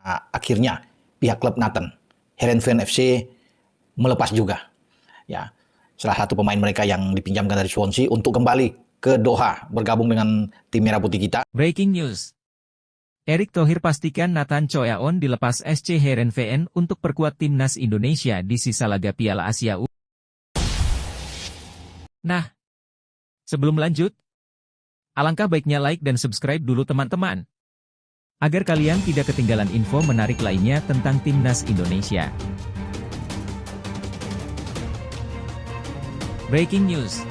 Akhirnya pihak klub Nathan, Heerenveen FC melepas juga. Ya, salah satu pemain mereka yang dipinjamkan dari Swansea untuk kembali ke Doha bergabung dengan tim Merah Putih kita. Breaking news. Erick Thohir pastikan Nathan Choyaon dilepas SC Heerenveen untuk perkuat timnas Indonesia di sisa laga Piala Asia U. Nah, sebelum lanjut, alangkah baiknya like dan subscribe dulu teman-teman, agar kalian tidak ketinggalan info menarik lainnya tentang timnas Indonesia. Breaking news.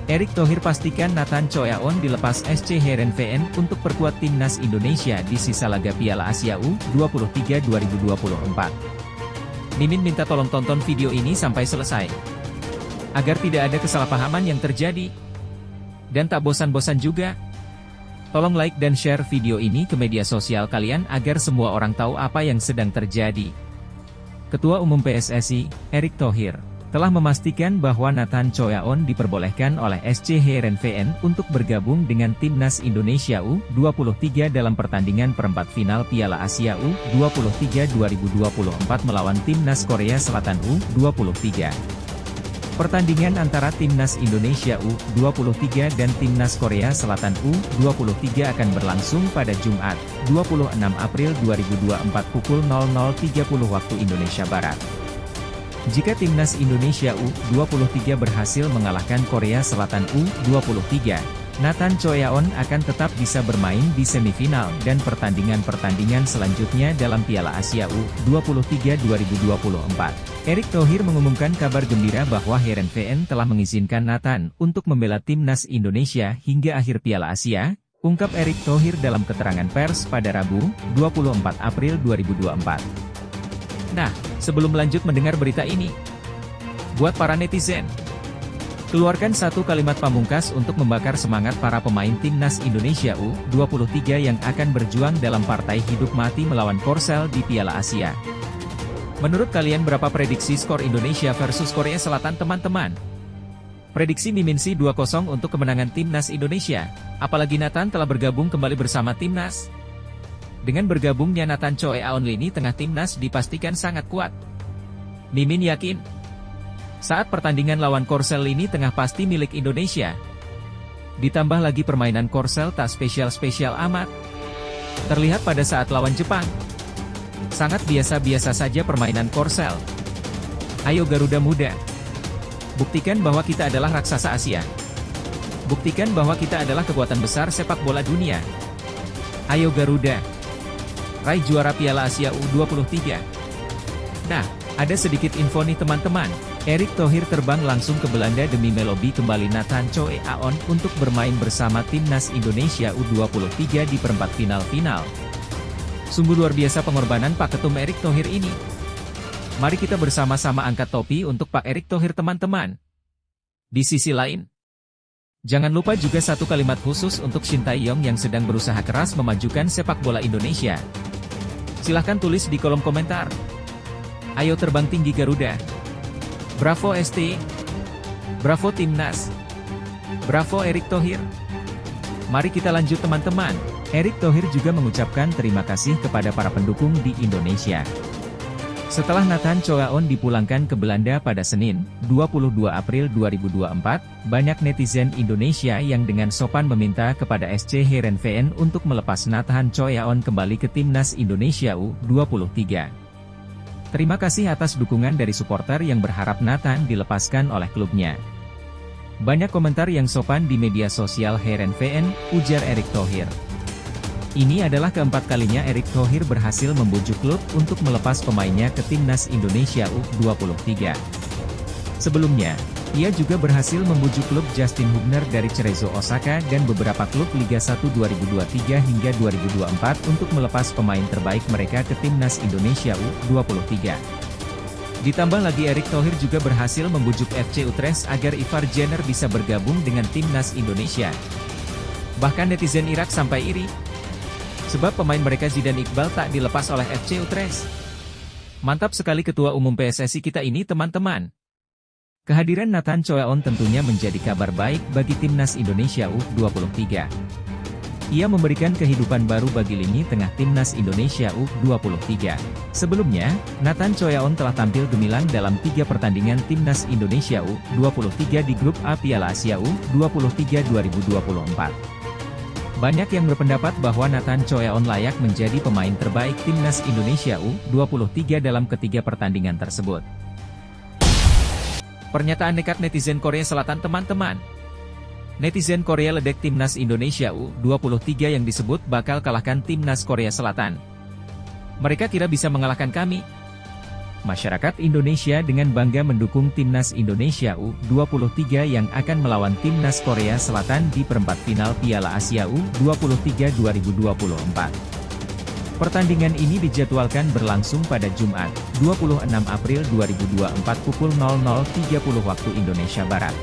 Erick Thohir pastikan Nathan Choyaon dilepas SC Heerenveen untuk perkuat timnas Indonesia di sisa laga Piala Asia U23 2024. Mimin minta tolong tonton video ini sampai selesai, agar tidak ada kesalahpahaman yang terjadi. Dan tak bosan-bosan juga, tolong like dan share video ini ke media sosial kalian agar semua orang tahu apa yang sedang terjadi. Ketua Umum PSSI, Erick Thohir, telah memastikan bahwa Nathan Choyaon diperbolehkan oleh SC Heerenveen untuk bergabung dengan timnas Indonesia U23 dalam pertandingan perempat final Piala Asia U23 2024 melawan timnas Korea Selatan U23. Pertandingan antara timnas Indonesia U23 dan timnas Korea Selatan U23 akan berlangsung pada Jumat, 26 April 2024 pukul 00.30 waktu Indonesia Barat. Jika timnas Indonesia U23 berhasil mengalahkan Korea Selatan U23, Nathan Choyaon akan tetap bisa bermain di semifinal dan pertandingan-pertandingan selanjutnya dalam Piala Asia U23 2024. Erick Thohir mengumumkan kabar gembira bahwa Heerenveen telah mengizinkan Nathan untuk membela timnas Indonesia hingga akhir Piala Asia, ungkap Erick Thohir dalam keterangan pers pada Rabu, 24 April 2024. Nah, sebelum lanjut mendengar berita ini, buat para netizen, keluarkan satu kalimat pamungkas untuk membakar semangat para pemain timnas Indonesia U23 yang akan berjuang dalam partai hidup mati melawan Korsel di Piala Asia. Menurut kalian berapa prediksi skor Indonesia versus Korea Selatan teman-teman? Prediksi Mimin sih 2-0 untuk kemenangan timnas Indonesia, apalagi Nathan telah bergabung kembali bersama timnas. Dengan bergabungnya Nathan Choyaon lini tengah timnas dipastikan sangat kuat. Mimin yakin, saat pertandingan lawan Korsel lini tengah pasti milik Indonesia. Ditambah lagi permainan Korsel tak spesial-spesial amat. Terlihat pada saat lawan Jepang. Sangat biasa-biasa saja permainan Korsel. Ayo Garuda Muda, buktikan bahwa kita adalah raksasa Asia. Buktikan bahwa kita adalah kekuatan besar sepak bola dunia. Ayo Garuda, raih juara Piala Asia U23. Nah, ada sedikit info nih teman-teman. Erick Thohir terbang langsung ke Belanda demi melobi kembali Nathan Choyaon untuk bermain bersama timnas Indonesia U23 di perempat final. Sungguh luar biasa pengorbanan Pak Ketum Erick Thohir ini. Mari kita bersama-sama angkat topi untuk Pak Erick Thohir teman-teman. Di sisi lain, jangan lupa juga satu kalimat khusus untuk Shin Tae-yong yang sedang berusaha keras memajukan sepak bola Indonesia. Silahkan tulis di kolom komentar. Ayo terbang tinggi Garuda. Bravo ST. Bravo Timnas. Bravo Erick Thohir. Mari kita lanjut teman-teman. Erick Thohir juga mengucapkan terima kasih kepada para pendukung di Indonesia. Setelah Nathan Choyaon dipulangkan ke Belanda pada Senin, 22 April 2024, banyak netizen Indonesia yang dengan sopan meminta kepada SC Heerenveen untuk melepas Nathan Choyaon kembali ke timnas Indonesia U23. Terima kasih atas dukungan dari supporter yang berharap Nathan dilepaskan oleh klubnya. Banyak komentar yang sopan di media sosial Heerenveen, ujar Erick Thohir. Ini adalah keempat kalinya Erick Thohir berhasil membujuk klub untuk melepas pemainnya ke timnas Indonesia U23. Sebelumnya, ia juga berhasil membujuk klub Justin Hubner dari Cerezo Osaka dan beberapa klub Liga 1 2023 hingga 2024 untuk melepas pemain terbaik mereka ke timnas Indonesia U23. Ditambah lagi Erick Thohir juga berhasil membujuk FC Utrecht agar Ivar Jenner bisa bergabung dengan timnas Indonesia. Bahkan netizen Irak sampai iri, sebab pemain mereka Zidane Iqbal tak dilepas oleh FC Utrecht. Mantap sekali Ketua Umum PSSI kita ini teman-teman. Kehadiran Nathan Choyaon tentunya menjadi kabar baik bagi timnas Indonesia U23. Ia memberikan kehidupan baru bagi lini tengah timnas Indonesia U23. Sebelumnya, Nathan Choyaon telah tampil gemilang dalam 3 pertandingan timnas Indonesia U23 di grup A Piala Asia U23 2024. Banyak yang berpendapat bahwa Nathan Choyaon layak menjadi pemain terbaik timnas Indonesia U23 dalam ketiga pertandingan tersebut. Pernyataan nekat netizen Korea Selatan teman-teman. Netizen Korea ledek timnas Indonesia U23 yang disebut bakal kalahkan timnas Korea Selatan. Mereka kira bisa mengalahkan kami. Masyarakat Indonesia dengan bangga mendukung timnas Indonesia U23 yang akan melawan timnas Korea Selatan di perempat final Piala Asia U23 2024. Pertandingan ini dijadwalkan berlangsung pada Jumat, 26 April 2024 pukul 00.30 waktu Indonesia Barat.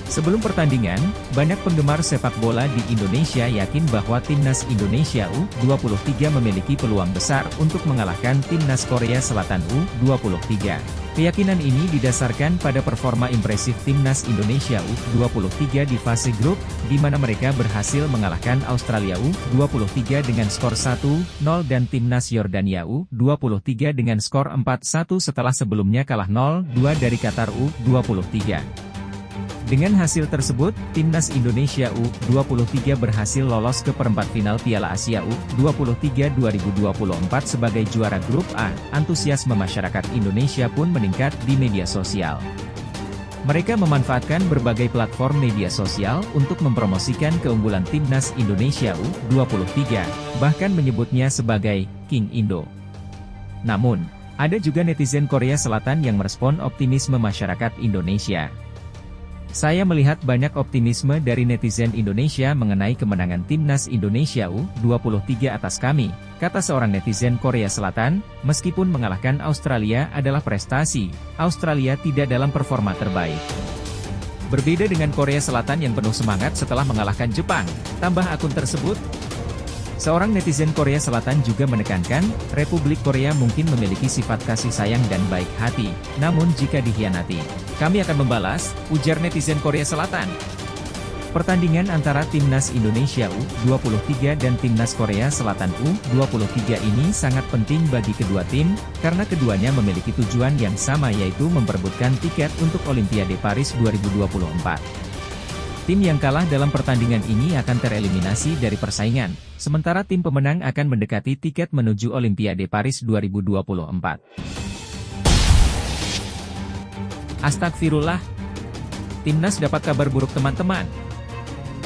Sebelum pertandingan, banyak penggemar sepak bola di Indonesia yakin bahwa timnas Indonesia U23 memiliki peluang besar untuk mengalahkan timnas Korea Selatan U23. Keyakinan ini didasarkan pada performa impresif timnas Indonesia U23 di fase grup, di mana mereka berhasil mengalahkan Australia U23 dengan skor 1-0 dan timnas Yordania U23 dengan skor 4-1 setelah sebelumnya kalah 0-2 dari Qatar U23. Dengan hasil tersebut, timnas Indonesia U23 berhasil lolos ke perempat final Piala Asia U23 2024 sebagai juara grup A. Antusiasme masyarakat Indonesia pun meningkat di media sosial. Mereka memanfaatkan berbagai platform media sosial untuk mempromosikan keunggulan timnas Indonesia U23, bahkan menyebutnya sebagai King Indo. Namun, ada juga netizen Korea Selatan yang merespon optimisme masyarakat Indonesia. Saya melihat banyak optimisme dari netizen Indonesia mengenai kemenangan timnas Indonesia U23 atas kami, kata seorang netizen Korea Selatan. Meskipun mengalahkan Australia adalah prestasi, Australia tidak dalam performa terbaik. Berbeda dengan Korea Selatan yang penuh semangat setelah mengalahkan Jepang, tambah akun tersebut. Seorang netizen Korea Selatan juga menekankan, Republik Korea mungkin memiliki sifat kasih sayang dan baik hati, namun jika dikhianati, kami akan membalas, ujar netizen Korea Selatan. Pertandingan antara timnas Indonesia U23 dan timnas Korea Selatan U23 ini sangat penting bagi kedua tim, karena keduanya memiliki tujuan yang sama yaitu memperebutkan tiket untuk Olimpiade Paris 2024. Tim yang kalah dalam pertandingan ini akan tereliminasi dari persaingan, sementara tim pemenang akan mendekati tiket menuju Olimpiade Paris 2024. Astagfirullah. Timnas dapat kabar buruk teman-teman.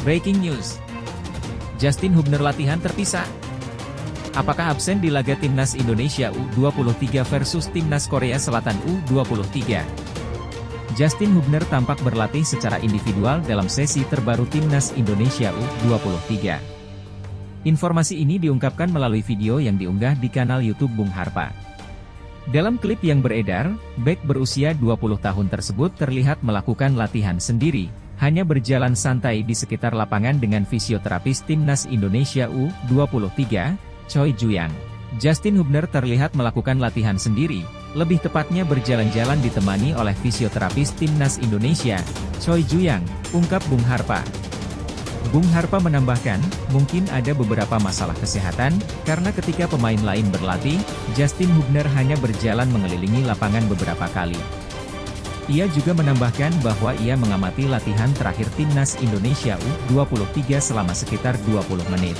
Breaking news. Justin Hubner latihan terpisah. Apakah absen di laga timnas Indonesia U23 versus timnas Korea Selatan U23? Justin Hubner tampak berlatih secara individual dalam sesi terbaru timnas Indonesia U23. Informasi ini diungkapkan melalui video yang diunggah di kanal YouTube Bung Harpa. Dalam klip yang beredar, bek berusia 20 tahun tersebut terlihat melakukan latihan sendiri, hanya berjalan santai di sekitar lapangan dengan fisioterapis timnas Indonesia U23, Choi Ju-yang. Justin Hubner terlihat melakukan latihan sendiri, lebih tepatnya berjalan-jalan ditemani oleh fisioterapis timnas Indonesia, Choi Ju-yang, ungkap Bung Harpa. Bung Harpa menambahkan, mungkin ada beberapa masalah kesehatan, karena ketika pemain lain berlatih, Justin Hubner hanya berjalan mengelilingi lapangan beberapa kali. Ia juga menambahkan bahwa ia mengamati latihan terakhir timnas Indonesia U23 selama sekitar 20 menit.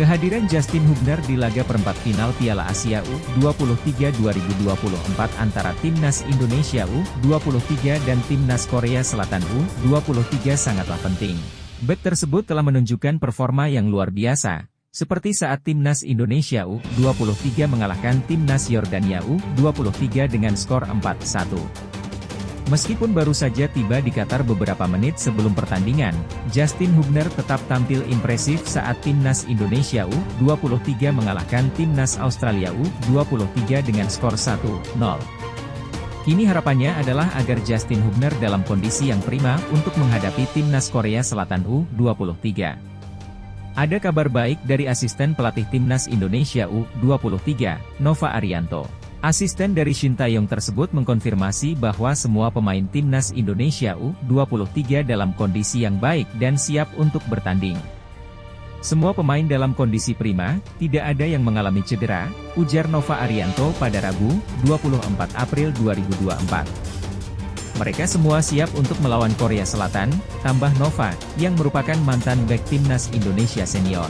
Kehadiran Justin Hubner di laga perempat final Piala Asia U23 2024 antara timnas Indonesia U23 dan timnas Korea Selatan U23 sangatlah penting. Bek tersebut telah menunjukkan performa yang luar biasa, seperti saat timnas Indonesia U23 mengalahkan timnas Yordania U23 dengan skor 4-1. Meskipun baru saja tiba di Qatar beberapa menit sebelum pertandingan, Justin Hubner tetap tampil impresif saat timnas Indonesia U23 mengalahkan timnas Australia U23 dengan skor 1-0. Kini harapannya adalah agar Justin Hubner dalam kondisi yang prima untuk menghadapi timnas Korea Selatan U23. Ada kabar baik dari asisten pelatih timnas Indonesia U23, Nova Arianto. Asisten dari Shin Tae-yong tersebut mengkonfirmasi bahwa semua pemain timnas Indonesia U23 dalam kondisi yang baik dan siap untuk bertanding. Semua pemain dalam kondisi prima, tidak ada yang mengalami cedera, ujar Nova Arianto pada Rabu, 24 April 2024. Mereka semua siap untuk melawan Korea Selatan, tambah Nova, yang merupakan mantan bek timnas Indonesia senior.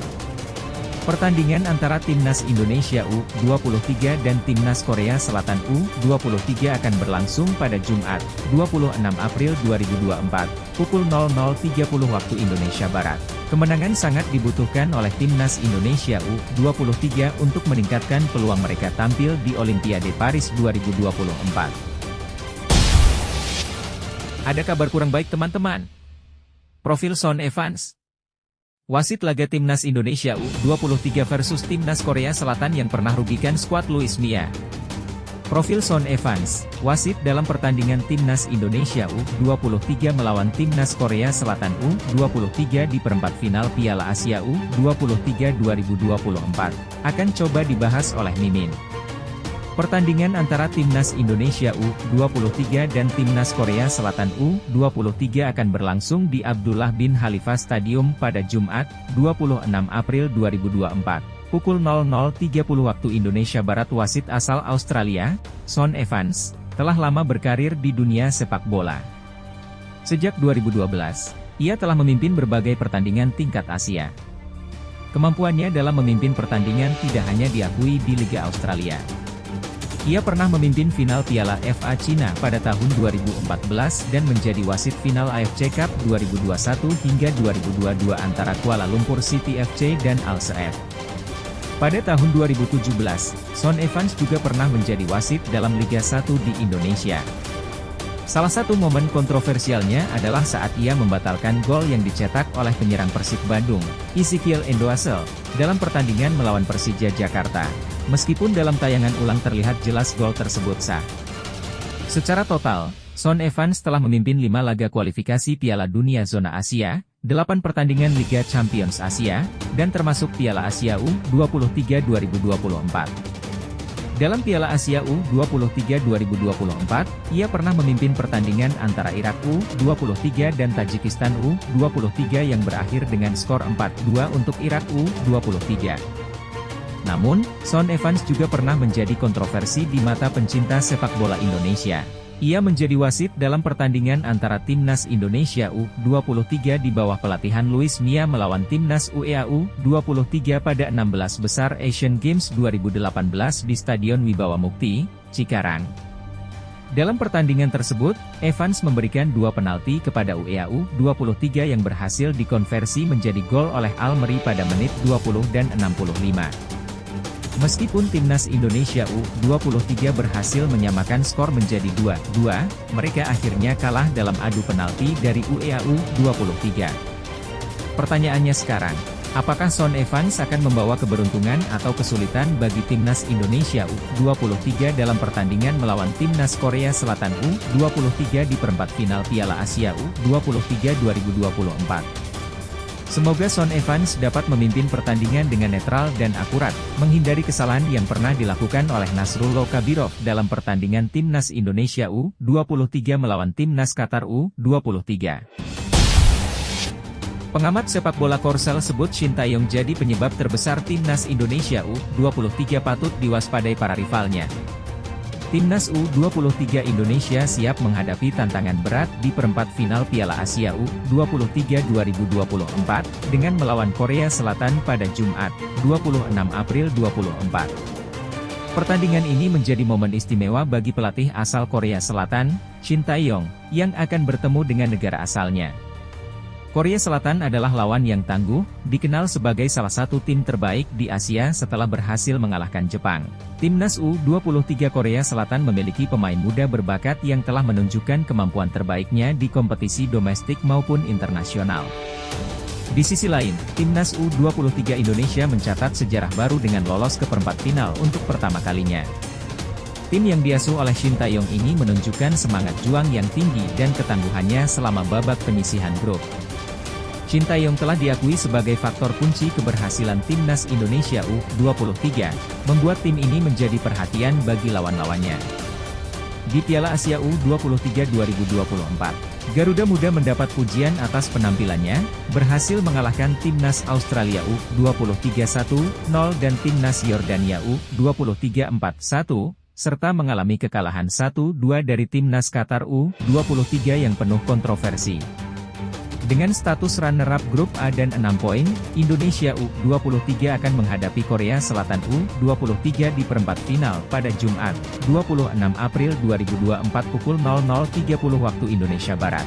Pertandingan antara timnas Indonesia U23 dan timnas Korea Selatan U23 akan berlangsung pada Jumat, 26 April 2024, pukul 00.30 waktu Indonesia Barat. Kemenangan sangat dibutuhkan oleh timnas Indonesia U23 untuk meningkatkan peluang mereka tampil di Olimpiade Paris 2024. Ada kabar kurang baik teman-teman. Profil Son Evans. Wasit laga timnas Indonesia U23 versus timnas Korea Selatan yang pernah rugikan skuad Luis Mia. Profil Son Evans, wasit dalam pertandingan timnas Indonesia U23 melawan timnas Korea Selatan U23 di perempat final Piala Asia U23 2024, akan coba dibahas oleh Mimin. Pertandingan antara timnas Indonesia U23 dan timnas Korea Selatan U23 akan berlangsung di Abdullah bin Khalifa Stadium pada Jumat, 26 April 2024, pukul 00.30 waktu Indonesia Barat. Wasit asal Australia, Son Evans, telah lama berkarir di dunia sepak bola. Sejak 2012, ia telah memimpin berbagai pertandingan tingkat Asia. Kemampuannya dalam memimpin pertandingan tidak hanya diakui di Liga Australia. Ia pernah memimpin final Piala FA Cina pada tahun 2014 dan menjadi wasit final AFC Cup 2021 hingga 2022 antara Kuala Lumpur City FC dan Al Sadd. Pada tahun 2017, Son Evans juga pernah menjadi wasit dalam Liga 1 di Indonesia. Salah satu momen kontroversialnya adalah saat ia membatalkan gol yang dicetak oleh penyerang Persib Bandung, Ezekiel Endoasel, dalam pertandingan melawan Persija Jakarta. Meskipun dalam tayangan ulang terlihat jelas gol tersebut sah. Secara total, Son Evans telah memimpin 5 laga kualifikasi Piala Dunia Zona Asia, 8 pertandingan Liga Champions Asia, dan termasuk Piala Asia U23 2024. Dalam Piala Asia U23 2024, ia pernah memimpin pertandingan antara Irak U23 dan Tajikistan U23 yang berakhir dengan skor 4-2 untuk Irak U23. Namun, Son Evans juga pernah menjadi kontroversi di mata pencinta sepak bola Indonesia. Ia menjadi wasit dalam pertandingan antara timnas Indonesia U23 di bawah pelatihan Luis Mia melawan timnas UEA U23 pada 16 besar Asian Games 2018 di Stadion Wibawa Mukti, Cikarang. Dalam pertandingan tersebut, Evans memberikan 2 penalti kepada UEA U23 yang berhasil dikonversi menjadi gol oleh Almeri pada menit 20 dan 65. Meskipun timnas Indonesia U23 berhasil menyamakan skor menjadi 2-2, mereka akhirnya kalah dalam adu penalti dari UEA U23. Pertanyaannya sekarang, apakah Son Evans akan membawa keberuntungan atau kesulitan bagi timnas Indonesia U23 dalam pertandingan melawan timnas Korea Selatan U23 di perempat final Piala Asia U23 2024? Semoga Son Evans dapat memimpin pertandingan dengan netral dan akurat, menghindari kesalahan yang pernah dilakukan oleh Nasrullah Kabirov dalam pertandingan timnas Indonesia U23 melawan timnas Qatar U23. Pengamat sepak bola Korsel sebut Shin Tae-yong jadi penyebab terbesar timnas Indonesia U23 patut diwaspadai para rivalnya. Timnas U23 Indonesia siap menghadapi tantangan berat di perempat final Piala Asia U23 2024 dengan melawan Korea Selatan pada Jumat, 26 April 2024. Pertandingan ini menjadi momen istimewa bagi pelatih asal Korea Selatan, Shin Tae-yong, yang akan bertemu dengan negara asalnya. Korea Selatan adalah lawan yang tangguh, dikenal sebagai salah satu tim terbaik di Asia setelah berhasil mengalahkan Jepang. Timnas U23 Korea Selatan memiliki pemain muda berbakat yang telah menunjukkan kemampuan terbaiknya di kompetisi domestik maupun internasional. Di sisi lain, Timnas U23 Indonesia mencatat sejarah baru dengan lolos ke perempat final untuk pertama kalinya. Tim yang diasuh oleh Shin Tae-yong ini menunjukkan semangat juang yang tinggi dan ketangguhannya selama babak penyisihan grup. Shin Tae-yong telah diakui sebagai faktor kunci keberhasilan timnas Indonesia U23, membuat tim ini menjadi perhatian bagi lawan-lawannya di Piala Asia U23 2024. Garuda Muda mendapat pujian atas penampilannya, berhasil mengalahkan Timnas Australia U23 1-0 dan Timnas Yordania U23 4-1, serta mengalami kekalahan 1-2 dari Timnas Qatar U23 yang penuh kontroversi. Dengan status runner-up grup A dan 6 poin, Indonesia U23 akan menghadapi Korea Selatan U23 di perempat final pada Jumat, 26 April 2024 pukul 00.30 waktu Indonesia Barat.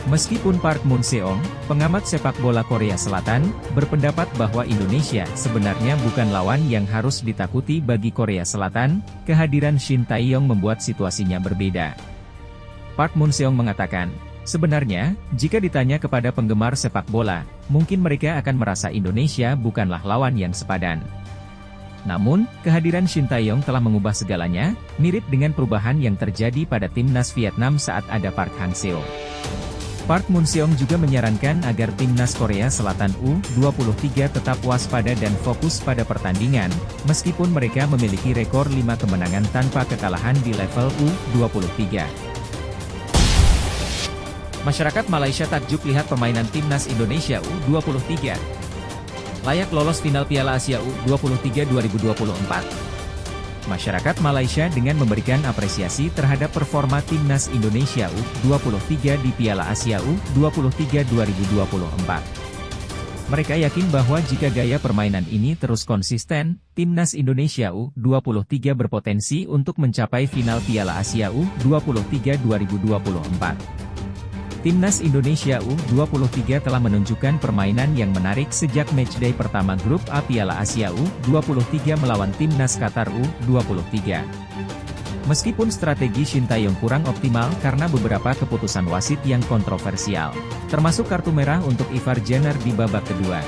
Meskipun Park Mun-seong, pengamat sepak bola Korea Selatan, berpendapat bahwa Indonesia sebenarnya bukan lawan yang harus ditakuti bagi Korea Selatan, kehadiran Shin Tae-yong membuat situasinya berbeda. Park Mun-seong mengatakan, sebenarnya, jika ditanya kepada penggemar sepak bola, mungkin mereka akan merasa Indonesia bukanlah lawan yang sepadan. Namun, kehadiran Shin Tae-yong telah mengubah segalanya, mirip dengan perubahan yang terjadi pada Timnas Vietnam saat ada Park Hang-seo. Park Mun-seong juga menyarankan agar Timnas Korea Selatan U23 tetap waspada dan fokus pada pertandingan, meskipun mereka memiliki rekor 5 kemenangan tanpa kekalahan di level U23. Masyarakat Malaysia takjub lihat permainan Timnas Indonesia U23. Layak lolos final Piala Asia U23 2024. Masyarakat Malaysia dengan memberikan apresiasi terhadap performa Timnas Indonesia U23 di Piala Asia U23 2024. Mereka yakin bahwa jika gaya permainan ini terus konsisten, Timnas Indonesia U23 berpotensi untuk mencapai final Piala Asia U23 2024. Timnas Indonesia U23 telah menunjukkan permainan yang menarik sejak matchday pertama grup A Piala Asia U23 melawan Timnas Qatar U23. Meskipun strategi Shin Tae-yong kurang optimal karena beberapa keputusan wasit yang kontroversial, termasuk kartu merah untuk Ivar Jenner di babak kedua.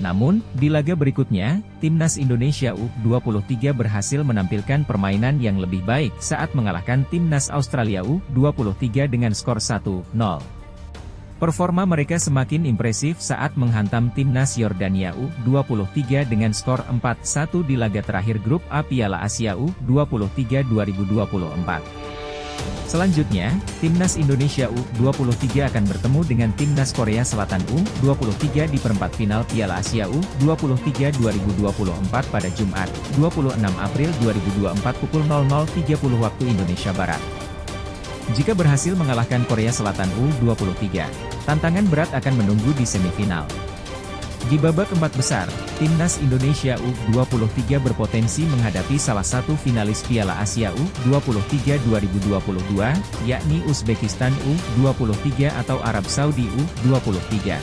Namun, di laga berikutnya, Timnas Indonesia U23 berhasil menampilkan permainan yang lebih baik saat mengalahkan Timnas Australia U23 dengan skor 1-0. Performa mereka semakin impresif saat menghantam Timnas Yordania U23 dengan skor 4-1 di laga terakhir grup A Piala Asia U23 2024. Selanjutnya, Timnas Indonesia U23 akan bertemu dengan Timnas Korea Selatan U23 di perempat final Piala Asia U23 2024 pada Jumat, 26 April 2024 pukul 00.30 waktu Indonesia Barat. Jika berhasil mengalahkan Korea Selatan U23, tantangan berat akan menunggu di semifinal. Di babak 4 besar, Timnas Indonesia U23 berpotensi menghadapi salah satu finalis Piala Asia U23 2022, yakni Uzbekistan U23 atau Arab Saudi U23.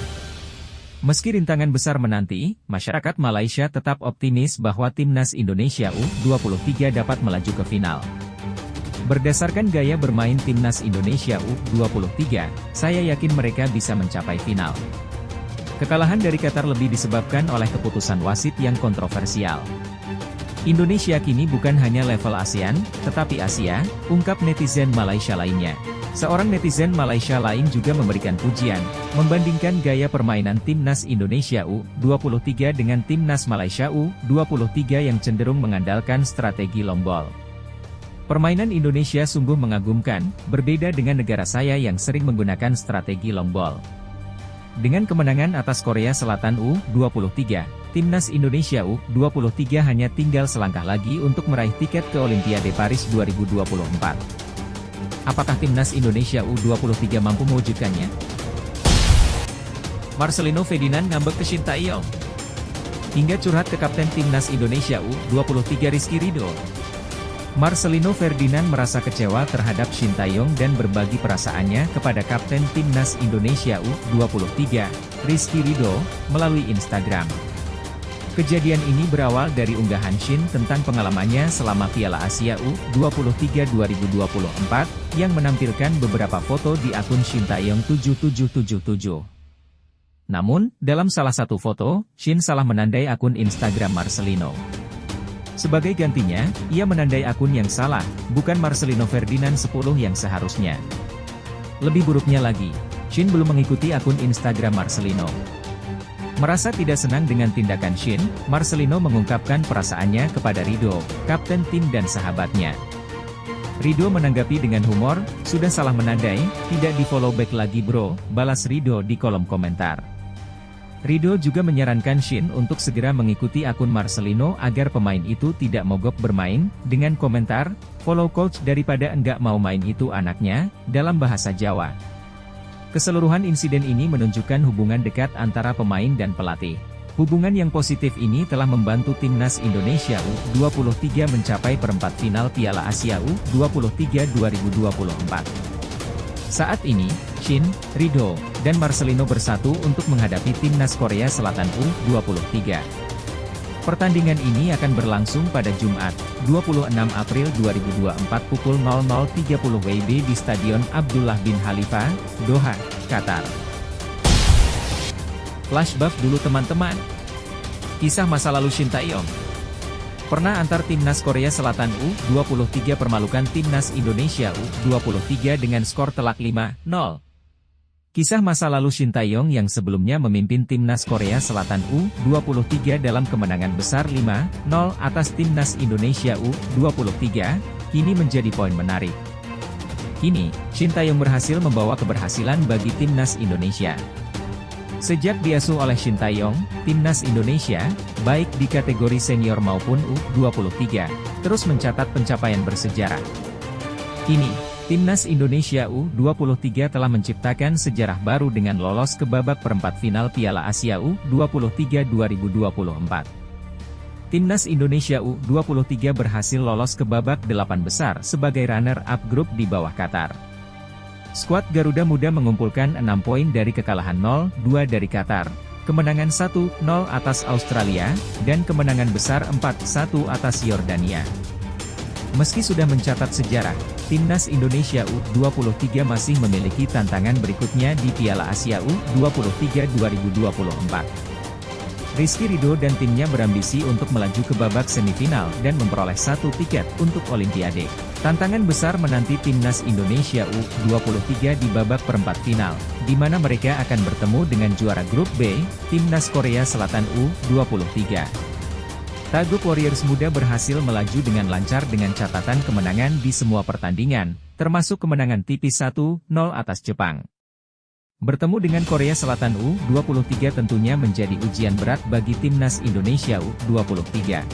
Meski rintangan besar menanti, masyarakat Malaysia tetap optimis bahwa Timnas Indonesia U23 dapat melaju ke final. Berdasarkan gaya bermain Timnas Indonesia U23, saya yakin mereka bisa mencapai final. Kekalahan dari Qatar lebih disebabkan oleh keputusan wasit yang kontroversial. Indonesia kini bukan hanya level ASEAN, tetapi Asia, ungkap netizen Malaysia lainnya. Seorang netizen Malaysia lain juga memberikan pujian, membandingkan gaya permainan Timnas Indonesia U23 dengan Timnas Malaysia U23 yang cenderung mengandalkan strategi long ball. Permainan Indonesia sungguh mengagumkan, berbeda dengan negara saya yang sering menggunakan strategi long ball. Dengan kemenangan atas Korea Selatan U23, Timnas Indonesia U23 hanya tinggal selangkah lagi untuk meraih tiket ke Olimpiade Paris 2024. Apakah Timnas Indonesia U23 mampu mewujudkannya? Marcelino Ferdinand ngambek ke Shin Tae-yong. Hingga curhat ke Kapten Timnas Indonesia U23 Rizky Ridho. Marcelino Ferdinand merasa kecewa terhadap Shin Tae-yong dan berbagi perasaannya kepada Kapten Timnas Indonesia U23, Rizky Ridho, melalui Instagram. Kejadian ini berawal dari unggahan Shin tentang pengalamannya selama Piala Asia U23 2024, yang menampilkan beberapa foto di akun Shin Tae-yong 7777. Namun, dalam salah satu foto, Shin salah menandai akun Instagram Marcelino. Sebagai gantinya, ia menandai akun yang salah, bukan Marcelino Ferdinand 10 yang seharusnya. Lebih buruknya lagi, Shin belum mengikuti akun Instagram Marcelino. Merasa tidak senang dengan tindakan Shin, Marcelino mengungkapkan perasaannya kepada Ridho, kapten tim dan sahabatnya. Ridho menanggapi dengan humor, "Sudah salah menandai, tidak di-follow back lagi bro," balas Ridho di kolom komentar. Ridho juga menyarankan Shin untuk segera mengikuti akun Marcelino agar pemain itu tidak mogok bermain, dengan komentar, "Follow coach daripada enggak mau main itu anaknya," dalam bahasa Jawa. Keseluruhan insiden ini menunjukkan hubungan dekat antara pemain dan pelatih. Hubungan yang positif ini telah membantu timnas Indonesia U23 mencapai perempat final Piala Asia U23 2024. Saat ini, Shin, Ridho, dan Marcelino bersatu untuk menghadapi timnas Korea Selatan U23. Pertandingan ini akan berlangsung pada Jumat, 26 April 2024 pukul 00.30 WIB di Stadion Abdullah bin Khalifa, Doha, Qatar. Flashback dulu teman-teman. Kisah masa lalu Shin Tae-yong. Pernah antar timnas Korea Selatan U23 permalukan timnas Indonesia U23 dengan skor telak 5-0. Kisah masa lalu Shin Tae-yong yang sebelumnya memimpin timnas Korea Selatan U23 dalam kemenangan besar 5-0 atas timnas Indonesia U23, kini menjadi poin menarik. Kini, Shin Tae-yong berhasil membawa keberhasilan bagi timnas Indonesia. Sejak diasuh oleh Shin Tae-yong, timnas Indonesia, baik di kategori senior maupun U23, terus mencatat pencapaian bersejarah. Kini, timnas Indonesia U23 telah menciptakan sejarah baru dengan lolos ke babak perempat final Piala Asia U23 2024. Timnas Indonesia U23 berhasil lolos ke babak 8 besar sebagai runner-up grup di bawah Qatar. Skuad Garuda Muda mengumpulkan 6 poin dari kekalahan 0-2 dari Qatar, kemenangan 1-0 atas Australia, dan kemenangan besar 4-1 atas Yordania. Meski sudah mencatat sejarah, timnas Indonesia U23 masih memiliki tantangan berikutnya di Piala Asia U23 2024. Rizky Ridho dan timnya berambisi untuk melaju ke babak semifinal dan memperoleh 1 tiket untuk Olimpiade. Tantangan besar menanti timnas Indonesia U23 di babak perempat final, di mana mereka akan bertemu dengan juara grup B, timnas Korea Selatan U23. Tagub Warriors muda berhasil melaju dengan lancar dengan catatan kemenangan di semua pertandingan, termasuk kemenangan tipis 1-0 atas Jepang. Bertemu dengan Korea Selatan U23 tentunya menjadi ujian berat bagi timnas Indonesia U23.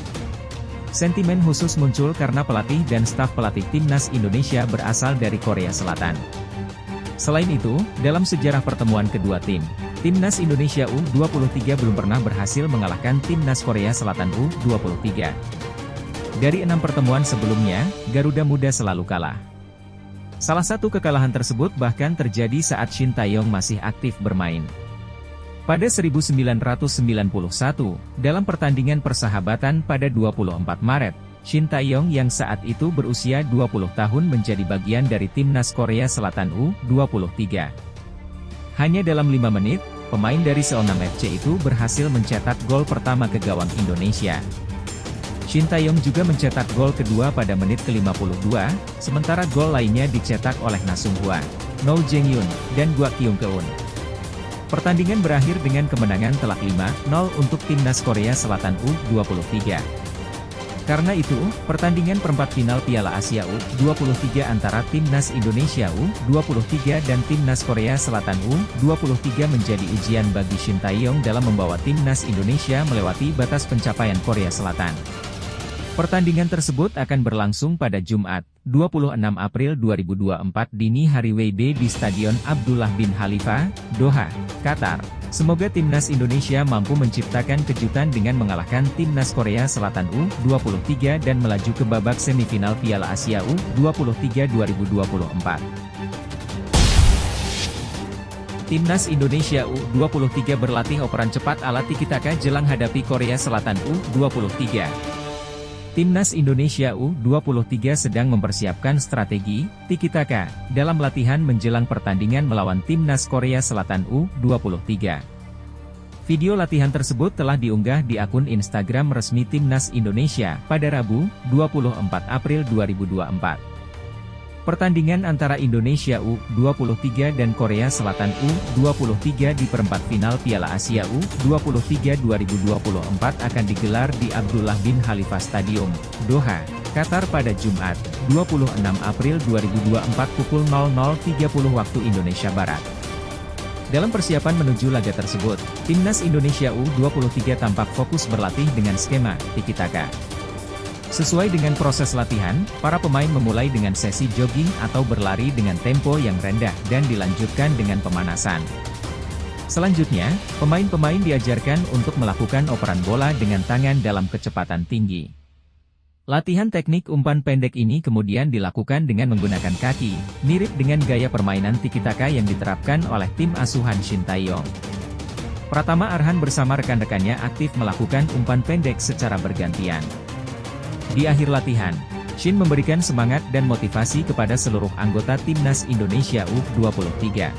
Sentimen khusus muncul karena pelatih dan staf pelatih timnas Indonesia berasal dari Korea Selatan. Selain itu, dalam sejarah pertemuan kedua tim, timnas Indonesia U23 belum pernah berhasil mengalahkan timnas Korea Selatan U23. Dari 6 pertemuan sebelumnya, Garuda Muda selalu kalah. Salah satu kekalahan tersebut bahkan terjadi saat Shin Tae-yong masih aktif bermain. Pada 1991, dalam pertandingan persahabatan pada 24 Maret, Shin Tae-yong yang saat itu berusia 20 tahun menjadi bagian dari timnas Korea Selatan U23. Hanya dalam 5 menit, pemain dari Seonam FC itu berhasil mencetak gol pertama ke gawang Indonesia. Shin Tae-yong juga mencetak gol kedua pada menit ke-52, sementara gol lainnya dicetak oleh Na Sung-hwa, No Jeng-yun, dan Gwa Kyung-keun. Pertandingan berakhir dengan kemenangan telak 5-0 untuk timnas Korea Selatan U23. Karena itu, pertandingan perempat final Piala Asia U23 antara timnas Indonesia U23 dan timnas Korea Selatan U23 menjadi ujian bagi Shin Tae-yong dalam membawa timnas Indonesia melewati batas pencapaian Korea Selatan. Pertandingan tersebut akan berlangsung pada Jumat, 26 April 2024 dini hari WIB di Stadion Abdullah bin Khalifa, Doha, Qatar. Semoga timnas Indonesia mampu menciptakan kejutan dengan mengalahkan timnas Korea Selatan U23 dan melaju ke babak semifinal Piala Asia U23 2024. Timnas Indonesia U23 berlatih operan cepat ala tiki-taka jelang hadapi Korea Selatan U23. Timnas Indonesia U23 sedang mempersiapkan strategi tiki-taka dalam latihan menjelang pertandingan melawan timnas Korea Selatan U23. Video latihan tersebut telah diunggah di akun Instagram resmi Timnas Indonesia pada Rabu, 24 April 2024. Pertandingan antara Indonesia U23 dan Korea Selatan U23 di perempat final Piala Asia U23 2024 akan digelar di Abdullah bin Khalifa Stadium, Doha, Qatar pada Jumat, 26 April 2024 pukul 00.30 waktu Indonesia Barat. Dalam persiapan menuju laga tersebut, Timnas Indonesia U23 tampak fokus berlatih dengan skema tiki-taka. Sesuai dengan proses latihan, para pemain memulai dengan sesi jogging atau berlari dengan tempo yang rendah dan dilanjutkan dengan pemanasan. Selanjutnya, pemain-pemain diajarkan untuk melakukan operan bola dengan tangan dalam kecepatan tinggi. Latihan teknik umpan pendek ini kemudian dilakukan dengan menggunakan kaki, mirip dengan gaya permainan tiki-taka yang diterapkan oleh tim asuhan Shin Tae-yong. Pratama Arhan bersama rekan-rekannya aktif melakukan umpan pendek secara bergantian. Di akhir latihan, Shin memberikan semangat dan motivasi kepada seluruh anggota Timnas Indonesia U23.